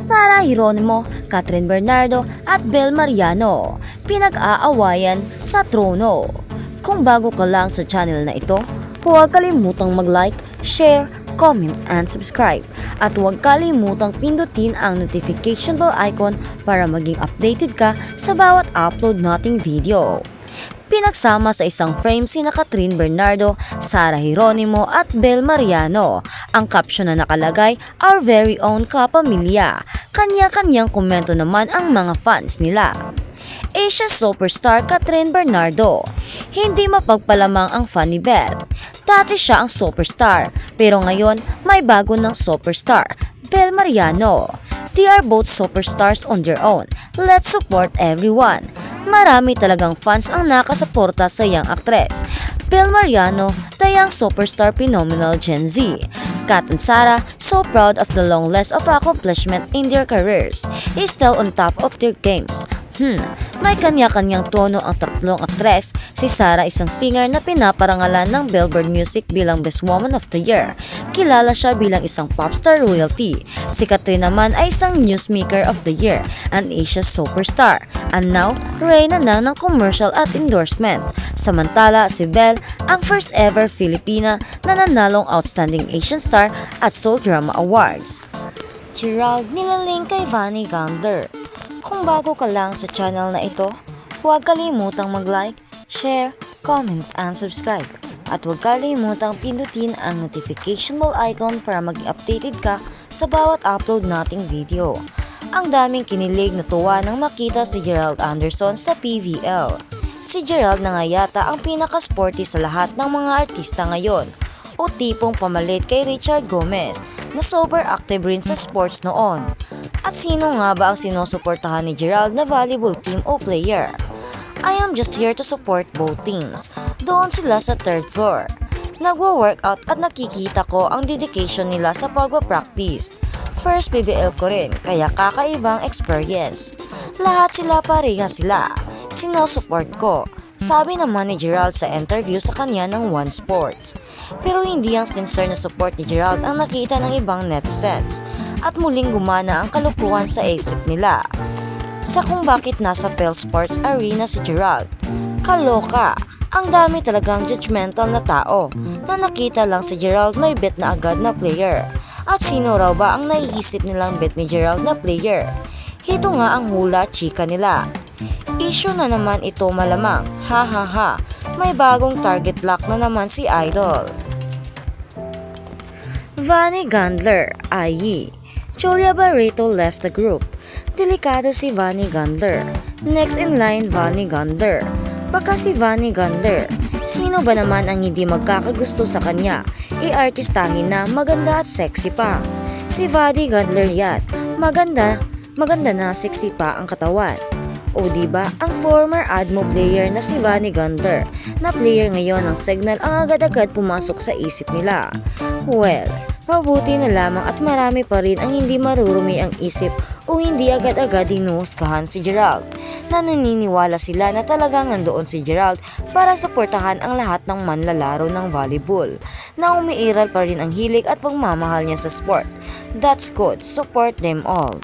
Sara Hieronimo, Catherine Bernardo at Bel Mariano, pinag-aawayan sa trono. Kung bago ka lang sa channel na ito, huwag kalimutang mag-like, share, comment, and subscribe. At huwag kalimutang pindutin ang notification bell icon para maging updated ka sa bawat upload nating video. Pinagsama sa isang frame sina Catherine Bernardo, Sara Hieronimo at Bel Mariano. Ang caption na nakalagay, "Our very own kapamilya." Kanya-kanyang komento naman ang mga fans nila. Asia superstar Catherine Bernardo. Hindi mapagpalamang ang fan ni Bel. Dati siya ang superstar, pero ngayon may bago ng superstar, Bel Mariano. They are both superstars on their own. Let's support everyone. Marami talagang fans ang nakasuporta sa young actress. Bel Mariano, the young superstar phenomenal Gen Z. Kat and Sara, so proud of the long list of accomplishment in their careers, is still on top of their games. May kanya-kanyang trono ang tatlong aktres. Si Sara isang singer na pinaparangalan ng Billboard Music bilang Best Woman of the Year. Kilala siya bilang isang popstar royalty. Si Catherine naman ay isang Newsmaker of the Year, an Asia superstar. And now, reyna na ng commercial at endorsement. Samantala, si Bel, ang first ever Filipina na nanalong Outstanding Asian Star at Soul Drama Awards. Gerald nilaling kay Vanny Gandler. Kung bago ka lang sa channel na ito, huwag kalimutang mag-like, share, comment, and subscribe. At huwag kalimutang pindutin ang notification bell icon para maging updated ka sa bawat upload nating video. Ang daming kinilig na tuwa nang makita si Gerald Anderson sa PVL. Si Gerald na nga yata ang pinaka-sporty sa lahat ng mga artista ngayon, o tipong pamalit kay Richard Gomez na sober active rin sa sports noon. At sino nga ba ang sinusuportahan ni Gerald na volleyball team o player? I am just here to support both teams. Doon sila sa third floor. Nagwo-workout at nakikita ko ang dedication nila sa pagwa-practice. First PBL ko rin, kaya kakaibang experience. Lahat sila pareha sila. Sinusupport ko. Sabi naman ni Gerald sa interview sa kanya ng One Sports. Pero hindi ang sincere na support ni Gerald ang nakita ng ibang netizens. At muling gumana ang kalukuhan sa isip nila sa kung bakit nasa Pel Sports Arena si Gerald. Kaloka! Ang dami talagang judgmental na tao na nakita lang si Gerald may bet na agad na player. At sino raw ba ang naiisip nilang bet ni Gerald na player? Ito nga ang hula chika nila. Issue na naman ito malamang. Ha ha ha. May bagong target lock na naman si Idol. Vanny Gandler, i.e. Julia Barreto left the group. Delikado si Vanny Gandler. Next in line, Vanny Gandler. Baka si Vanny Gandler. Sino ba naman ang hindi magkakagusto sa kanya? I-artistahin na maganda at sexy pa. Si Vanny Gandler yan. Maganda na sexy pa ang katawan. O diba, ang former Admo player na si Vanny Gandler na player ngayon ng Signal ang agad-agad pumasok sa isip nila. Well, mabuti na lamang at marami pa rin ang hindi marurumi ang isip o hindi agad-agad dinuhuskahan si Gerald, na naniniwala sila na talagang nandoon si Gerald para suportahan ang lahat ng manlalaro ng volleyball, na umiiral pa rin ang hilig at pagmamahal niya sa sport. That's good, support them all.